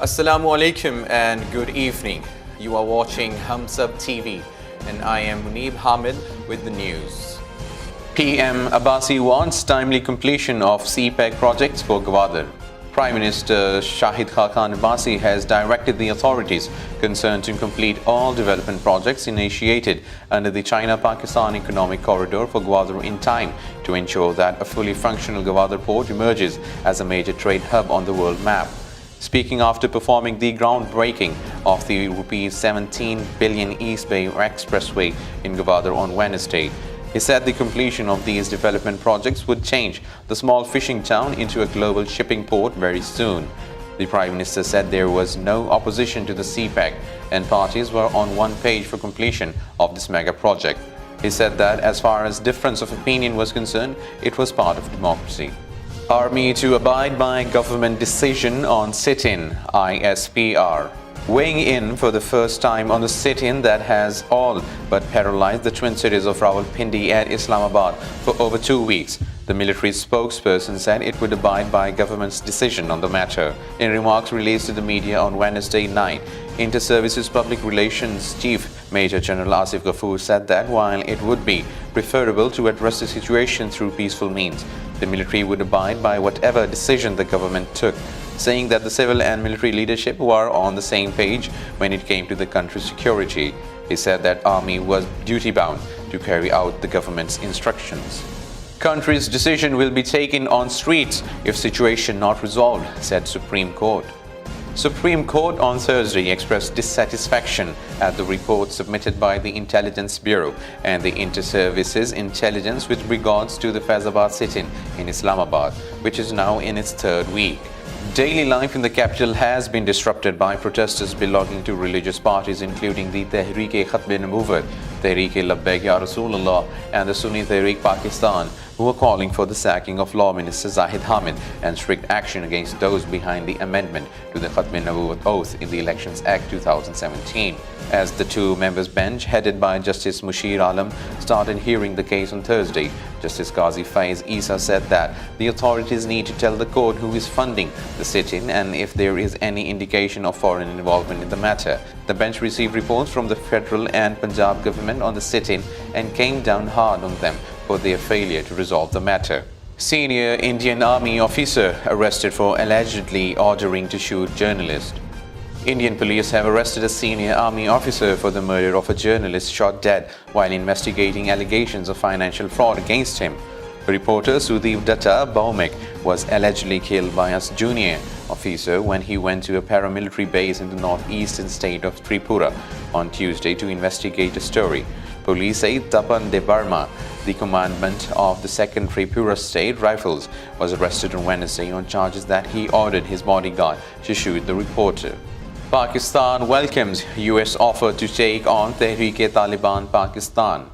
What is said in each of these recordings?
Assalamu alaikum and good evening. You are watching Hamsab TV and I am Munib Hamid with the news. PM Abbasi wants timely completion of CPEC projects for Gwadar. Prime Minister Shahid Khaqan Abbasi has directed the authorities concerned to complete all development projects initiated under the China-Pakistan Economic Corridor for Gwadar in time to ensure that a fully functional Gwadar port emerges as a major trade hub on the world map. Speaking after performing the groundbreaking of the ₹17 billion East Bay Expressway in Gwadar on Wednesday, he said the completion of these development projects would change the small fishing town into a global shipping port very soon. The Prime Minister said there was no opposition to the CPEC and parties were on one page for completion of this mega project. He said that as far as difference of opinion was concerned, it was part of democracy. Army to abide by government decision on sit-in, ISPR. Weighing in for the first time on the sit-in that has all but paralyzed the twin cities of Rawalpindi and Islamabad for over 2 weeks, the military spokesperson said it would abide by government's decision on the matter. In remarks released to the media on Wednesday night, Inter-Services Public Relations Chief Major General Asif Ghafoor said that while it would be preferable to address the situation through peaceful means, the military would abide by whatever decision the government took, saying that the civil and military leadership were on the same page when it came to the country's security. He said that army was duty-bound to carry out the government's instructions. Country's decision will be taken on streets if situation not resolved, said Supreme Court. Supreme Court on Thursday expressed dissatisfaction at the report submitted by the Intelligence Bureau and the Inter-Services Intelligence with regards to the Faizabad sit-in in Islamabad, which is now in its third week. Daily life in the capital has been disrupted by protesters belonging to religious parties including the Tehreek-e-Khatm-e-Nabuwwat, Tehreek-e-Labbaik Ya Rasulullah and the Sunni Tehreek Pakistan, who are calling for the sacking of Law Minister Zahid Hamid and strict action against those behind the amendment to the Khatm-e-Nabuwwat Oath in the Elections Act 2017. As the two-members bench, headed by Justice Mushir Alam, started hearing the case on Thursday, Justice Qazi Faiz Isa said that the authorities need to tell the court who is funding the sit-in and if there is any indication of foreign involvement in the matter. The bench received reports from the federal and Punjab government on the sit-in and came down hard on them for their failure to resolve the matter. Senior Indian Army officer arrested for allegedly ordering to shoot journalist. Indian police have arrested a senior army officer for the murder of a journalist shot dead while investigating allegations of financial fraud against him. Reporter Sudeep Datta Bhaumik was allegedly killed by a junior officer when he went to a paramilitary base in the northeastern state of Tripura on Tuesday to investigate a story. Police say Tapan De Barma, the commandant of the 2nd Tripura State Rifles, was arrested on Wednesday on charges that he ordered his bodyguard to shoot the reporter. Pakistan welcomes US offer to take on Tehreek-e-Taliban Pakistan.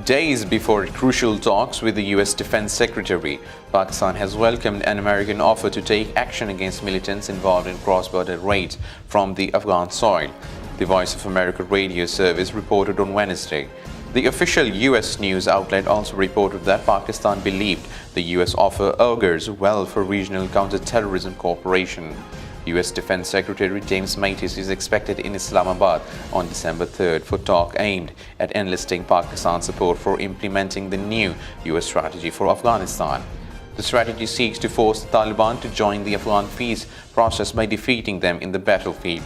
Days before crucial talks with the US Defense Secretary, Pakistan has welcomed an American offer to take action against militants involved in cross-border raids from the Afghan soil, the Voice of America radio service reported on Wednesday. The official US news outlet also reported that Pakistan believed the US offer augurs well for regional counter-terrorism cooperation. US Defense Secretary James Mattis is expected in Islamabad on December 3rd for talk aimed at enlisting Pakistan's support for implementing the new US strategy for Afghanistan. The strategy seeks to force the Taliban to join the Afghan peace process by defeating them in the battlefield.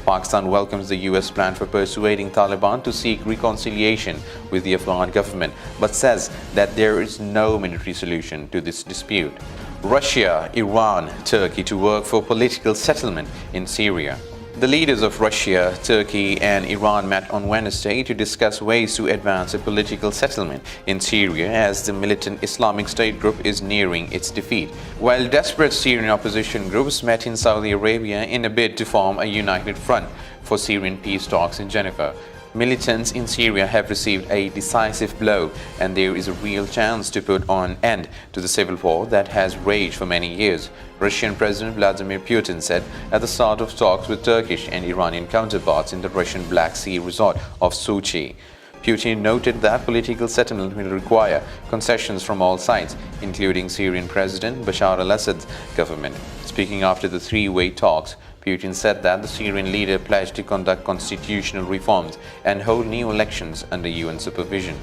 Pakistan welcomes the US plan for persuading Taliban to seek reconciliation with the Afghan government, but says that there is no military solution to this dispute. Russia, Iran, Turkey to work for political settlement in Syria. The leaders of Russia, Turkey and Iran met on Wednesday to discuss ways to advance a political settlement in Syria as the militant Islamic State group is nearing its defeat, while desperate Syrian opposition groups met in Saudi Arabia in a bid to form a united front for Syrian peace talks in Geneva. Militants in Syria have received a decisive blow and there is a real chance to put an end to the civil war that has raged for many years, Russian President Vladimir Putin said at the start of talks with Turkish and Iranian counterparts in the Russian Black Sea resort of Sochi. Putin noted that political settlement will require concessions from all sides, including Syrian President Bashar al-Assad's government. Speaking after the three-way talks, Putin said that the Syrian leader pledged to conduct constitutional reforms and hold new elections under UN supervision.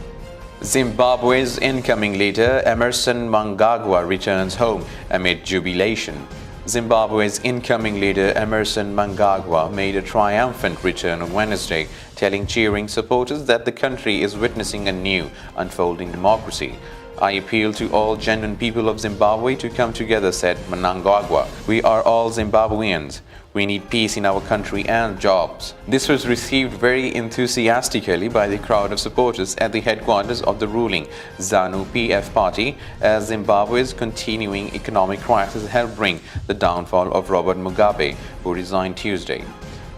Zimbabwe's incoming leader Emmerson Mnangagwa returns home amid jubilation. Zimbabwe's incoming leader Emmerson Mnangagwa made a triumphant return on Wednesday, telling cheering supporters that the country is witnessing a new, unfolding democracy. "I appeal to all genuine people of Zimbabwe to come together," said Mnangagwa. "We are all Zimbabweans. We need peace in our country and jobs." This was received very enthusiastically by the crowd of supporters at the headquarters of the ruling ZANU-PF party, as Zimbabwe's continuing economic crisis helped bring the downfall of Robert Mugabe, who resigned Tuesday.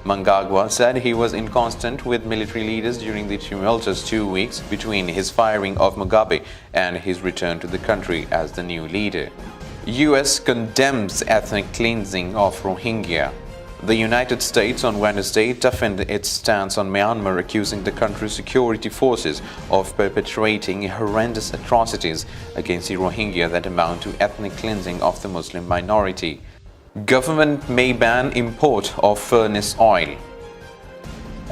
Mnangagwa said he was in constant with military leaders during the tumultuous 2 weeks between his firing of Mugabe and his return to the country as the new leader. U.S. condemns ethnic cleansing of Rohingya. The United States on Wednesday toughened its stance on Myanmar, accusing the country's security forces of perpetrating horrendous atrocities against the Rohingya that amount to ethnic cleansing of the Muslim minority. Government may ban import of furnace oil.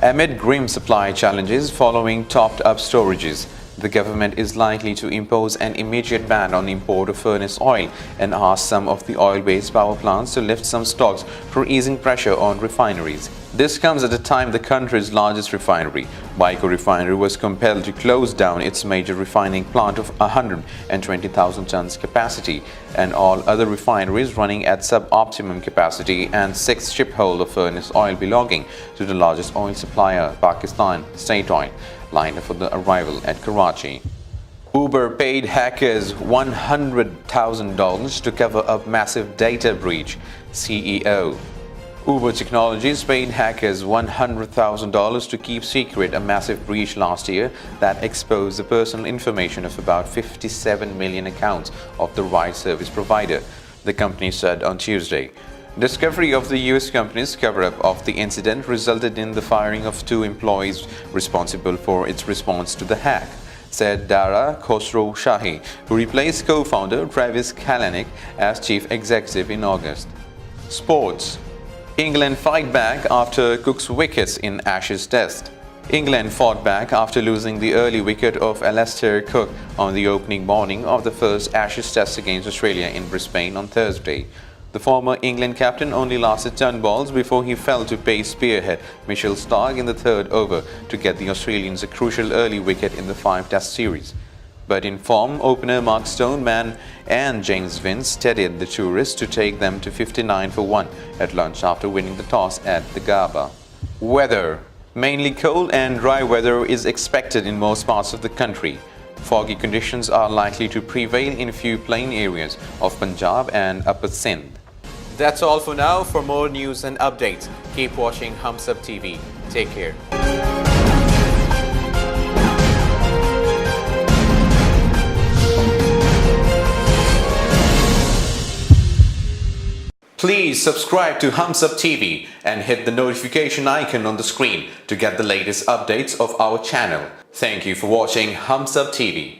Amid grim supply challenges following topped-up storages, the government is likely to impose an immediate ban on import of furnace oil and ask some of the oil-based power plants to lift some stocks for easing pressure on refineries. This comes at a time the country's largest refinery, Baiko Refinery, was compelled to close down its major refining plant of 120,000 tons capacity, and all other refineries running at sub-optimum capacity, and 6 shiphold of furnace oil belonging to the largest oil supplier, Pakistan State Oil, lined up for the arrival at Karachi. Uber paid hackers $100,000 to cover up massive data breach, CEO. Uber Technologies paid hackers $100,000 to keep secret a massive breach last year that exposed the personal information of about 57 million accounts of the ride service provider, the company said on Tuesday. Discovery of the U.S. company's cover-up of the incident resulted in the firing of 2 employees responsible for its response to the hack, said Dara Khosrow Shahi, who replaced co-founder Travis Kalanick as chief executive in August. Sports. England fight back after Cook's wickets in Ashes Test. England fought back after losing the early wicket of Alastair Cook on the opening morning of the first Ashes Test against Australia in Brisbane on Thursday. The former England captain only lasted 10 balls before he fell to pace spearhead Mitchell Starc in the 3rd over to get the Australians a crucial early wicket in the 5-Test series. But in form, opener Mark Stoneman and James Vince steadied the tourists to take them to 59 for 1 at lunch after winning the toss at the Gabba. Weather. Mainly cold and dry weather is expected in most parts of the country. Foggy conditions are likely to prevail in a few plain areas of Punjab and Upper Sindh. That's all for now. For more news and updates, keep watching Hums Up TV. Take care. Please subscribe to Hums Up TV and hit the notification icon on the screen to get the latest updates of our channel. Thank you for watching Hums Up TV.